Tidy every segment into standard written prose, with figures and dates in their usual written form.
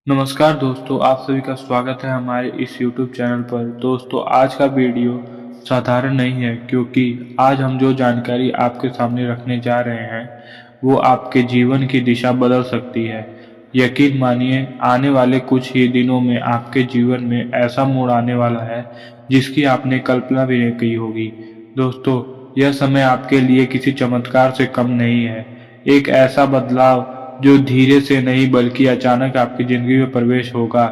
नमस्कार दोस्तों, आप सभी का स्वागत है हमारे इस YouTube चैनल पर। दोस्तों, आज का वीडियो साधारण नहीं है क्योंकि आज हम जो जानकारी आपके सामने रखने जा रहे हैं वो आपके जीवन की दिशा बदल सकती है। यकीन मानिए, आने वाले कुछ ही दिनों में आपके जीवन में ऐसा मोड़ आने वाला है जिसकी आपने कल्पना भी नहीं की होगी। दोस्तों, यह समय आपके लिए किसी चमत्कार से कम नहीं है। एक ऐसा बदलाव जो धीरे से नहीं बल्कि अचानक आपकी जिंदगी में प्रवेश होगा।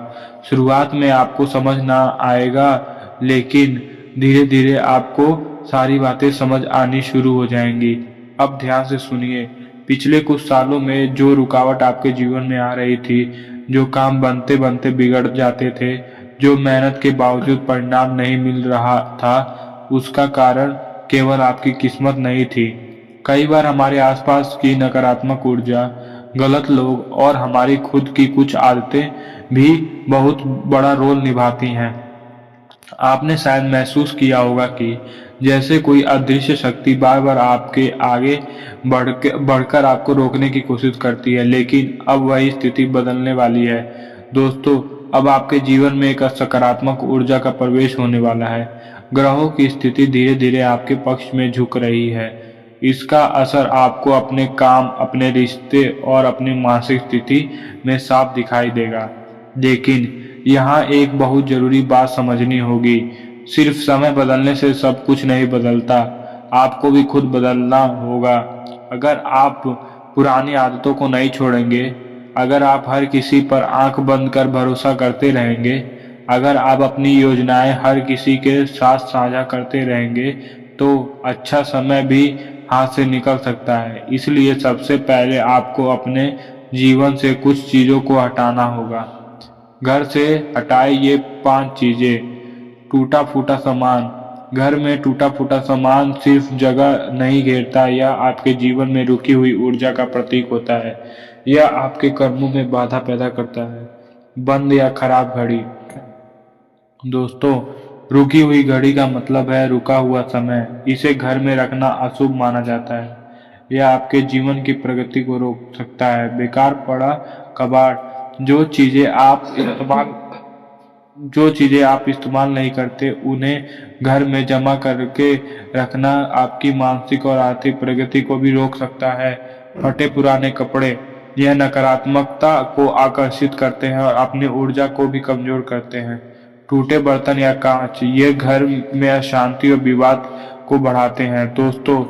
शुरुआत में आपको समझ ना आएगा, लेकिन धीरे धीरे आपको सारी बातें समझ आनी शुरू हो जाएंगी। अब ध्यान से सुनिए। पिछले कुछ सालों में जो रुकावट आपके जीवन में आ रही थी, जो काम बनते बनते बिगड़ जाते थे, जो मेहनत के बावजूद परिणाम नहीं मिल रहा था, उसका कारण केवल आपकी किस्मत नहीं थी। कई बार हमारे आसपास की नकारात्मक ऊर्जा, गलत लोग और हमारी खुद की कुछ आदतें भी बहुत बड़ा रोल निभाती हैं। आपने शायद महसूस किया होगा कि जैसे कोई अदृश्य शक्ति बार बार आपके आगे बढ़कर आपको रोकने की कोशिश करती है, लेकिन अब वही स्थिति बदलने वाली है। दोस्तों, अब आपके जीवन में एक सकारात्मक ऊर्जा का प्रवेश होने वाला है। ग्रहों की स्थिति धीरे धीरे आपके पक्ष में झुक रही है। इसका असर आपको अपने काम, अपने रिश्ते और अपनी मानसिक स्थिति में साफ दिखाई देगा। लेकिन यहाँ एक बहुत जरूरी बात समझनी होगी। सिर्फ समय बदलने से सब कुछ नहीं बदलता, आपको भी खुद बदलना होगा। अगर आप पुरानी आदतों को नहीं छोड़ेंगे, अगर आप हर किसी पर आंख बंद कर भरोसा करते रहेंगे, अगर आप अपनी योजनाएं हर किसी के साथ साझा करते रहेंगे, तो अच्छा समय भी हाथ से निकल सकता है। इसलिए सबसे पहले आपको अपने जीवन से कुछ चीजों को हटाना होगा। घर से हटाए ये 5 चीजें। टूटा फूटा सामान। घर में टूटा फूटा सामान सिर्फ जगह नहीं घेरता, यह आपके जीवन में रुकी हुई ऊर्जा का प्रतीक होता है। यह आपके कर्मों में बाधा पैदा करता है। बंद या खराब घड़ी। दोस्तों, रुकी हुई घड़ी का मतलब है रुका हुआ समय। इसे घर में रखना अशुभ माना जाता है। यह आपके जीवन की प्रगति को रोक सकता है। बेकार पड़ा कबाड़। जो चीजें आप इस्तेमाल नहीं करते, उन्हें घर में जमा करके रखना आपकी मानसिक और आर्थिक प्रगति को भी रोक सकता है। फटे पुराने कपड़े। यह नकारात्मकता को आकर्षित करते हैं और अपनी ऊर्जा को भी कमजोर करते हैं। टूटे बर्तन या कांच, ये घर में अशांति और विवाद को बढ़ाते हैं। दोस्तों,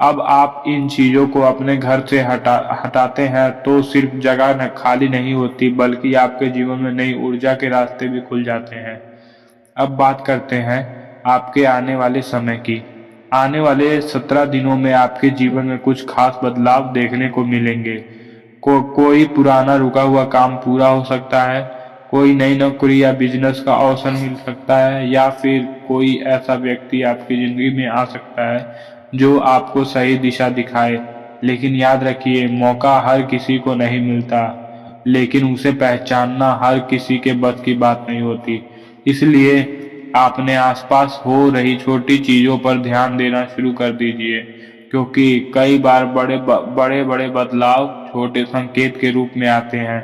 अब आप इन चीजों को अपने घर से हटाते हैं तो सिर्फ जगह खाली नहीं होती, बल्कि आपके जीवन में नई ऊर्जा के रास्ते भी खुल जाते हैं। अब बात करते हैं आपके आने वाले समय की। आने वाले 17 दिनों में आपके जीवन में कुछ खास बदलाव देखने को मिलेंगे। कोई पुराना रुका हुआ काम पूरा हो सकता है, कोई नई नौकरी या बिजनेस का अवसर मिल सकता है, या फिर कोई ऐसा व्यक्ति आपकी जिंदगी में आ सकता है जो आपको सही दिशा दिखाए। लेकिन याद रखिए, मौका हर किसी को नहीं मिलता, लेकिन उसे पहचानना हर किसी के बस की बात नहीं होती। इसलिए अपने आसपास हो रही छोटी चीजों पर ध्यान देना शुरू कर दीजिए, क्योंकि कई बार बड़े बड़े बदलाव छोटे संकेत के रूप में आते हैं।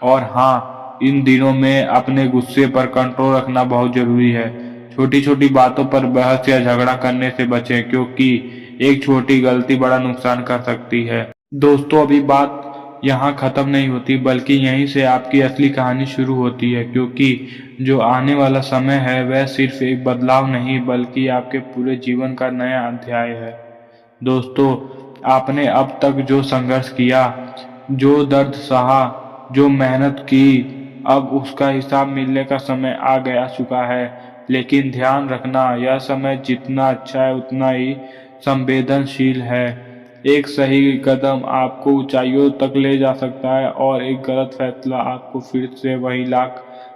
और हाँ, इन दिनों में अपने गुस्से पर कंट्रोल रखना बहुत जरूरी है। छोटी छोटी बातों पर बहस या झगड़ा करने से बचें, क्योंकि एक छोटी गलती बड़ा नुकसान कर सकती है। दोस्तों, अभी बात यहाँ खत्म नहीं होती, बल्कि यहीं से आपकी असली कहानी शुरू होती है, क्योंकि जो आने वाला समय है वह सिर्फ एक बदलाव नहीं, बल्कि आपके पूरे जीवन का नया अध्याय है। दोस्तों, आपने अब तक जो संघर्ष किया, जो दर्द सहा, जो मेहनत की, अब उसका हिसाब मिलने का समय आ गया चुका है। लेकिन ध्यान रखना, यह समय जितना अच्छा है उतना ही संवेदनशील है। एक सही कदम आपको ऊंचाइयों तक ले जा सकता है, और एक गलत फैसला आपको फिर से वही ला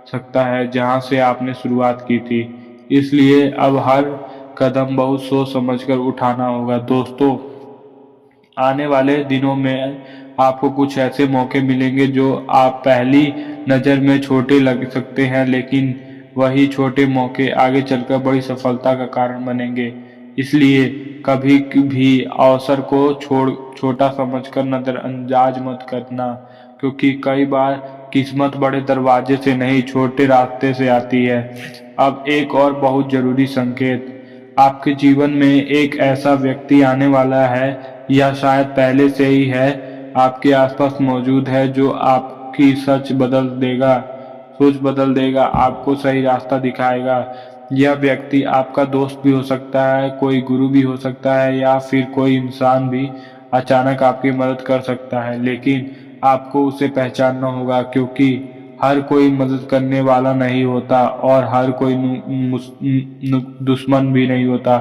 सकता है जहां से आपने शुरुआत की थी। इसलिए अब हर कदम बहुत सोच समझकर उठाना होगा। दोस्तों, आने वाले दिनों में आपको कुछ ऐसे मौके मिलेंगे जो आप पहली नज़र में छोटे लग सकते हैं, लेकिन वही छोटे मौके आगे चलकर बड़ी सफलता का कारण बनेंगे। इसलिए कभी भी अवसर को छोटा समझकर नजरअंदाज मत करना, क्योंकि कई बार किस्मत बड़े दरवाजे से नहीं, छोटे रास्ते से आती है। अब एक और बहुत जरूरी संकेत, आपके जीवन में एक ऐसा व्यक्ति आने वाला है, या शायद पहले से ही है, आपके आसपास मौजूद है, जो आपकी सोच बदल देगा, आपको सही रास्ता दिखाएगा। यह व्यक्ति आपका दोस्त भी हो सकता है, कोई गुरु भी हो सकता है, या फिर कोई इंसान भी अचानक आपकी मदद कर सकता है। लेकिन आपको उसे पहचानना होगा, क्योंकि हर कोई मदद करने वाला नहीं होता और हर कोई दुश्मन भी नहीं होता।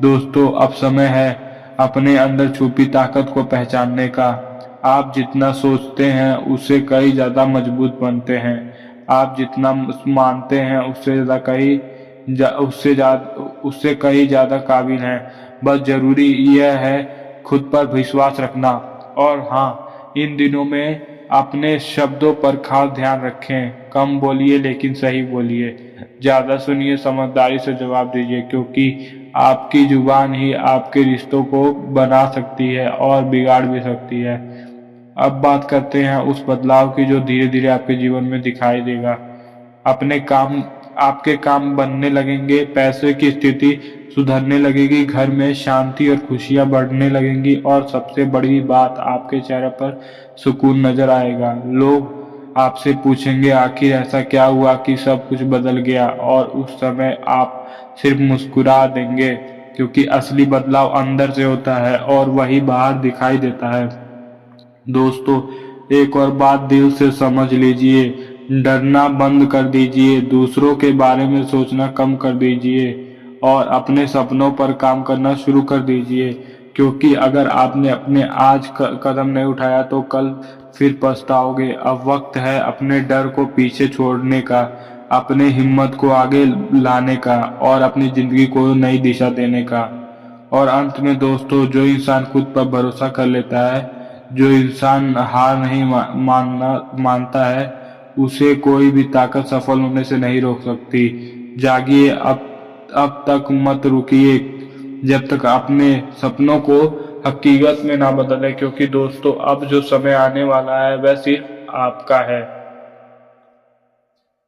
दोस्तों, अब समय है अपने अंदर छुपी ताकत को पहचानने का। आप जितना सोचते हैं उससे कई ज्यादा मजबूत बनते हैं। आप जितना मानते हैं उससे कई ज्यादा काबिल हैं। बस जरूरी यह है खुद पर विश्वास रखना। और हाँ, इन दिनों में अपने शब्दों पर खास ध्यान रखें। कम बोलिए लेकिन सही बोलिए। ज्यादा सुनिए, समझदारी से जवाब दीजिए, क्योंकि आपकी जुबान ही आपके रिश्तों को बना सकती है और बिगाड़ भी सकती है। अब बात करते हैं उस बदलाव की जो धीरे धीरे आपके जीवन में दिखाई देगा। आपके काम बनने लगेंगे, पैसे की स्थिति सुधरने लगेगी, घर में शांति और खुशियां बढ़ने लगेंगी, और सबसे बड़ी बात, आपके चेहरे पर सुकून नजर आएगा। लोग आपसे पूछेंगे आखिर ऐसा क्या हुआ कि सब कुछ बदल गया, और उस समय आप सिर्फ मुस्कुरा देंगे, क्योंकि असली बदलाव अंदर से होता है और वही बाहर दिखाई देता है। दोस्तों, एक और बात दिल से समझ लीजिए, डरना बंद कर दीजिए, दूसरों के बारे में सोचना कम कर दीजिए और अपने सपनों पर काम करना शुरू कर दीजिए। क्योंकि अगर आपने अपने आज कदम नहीं उठाया तो कल फिर पछताओगे। अब वक्त है अपने डर को पीछे छोड़ने का, अपने हिम्मत को आगे लाने का और अपनी जिंदगी को नई दिशा देने का। और अंत में दोस्तों, जो इंसान खुद पर भरोसा कर लेता है, जो इंसान हार नहीं मानता है, उसे कोई भी ताकत सफल होने से नहीं रोक सकती। जागिए, अब तक मत रुकिए जब तक अपने सपनों को हकीकत में ना बदले, क्योंकि दोस्तों अब जो समय आने वाला है वह सिर्फ आपका है।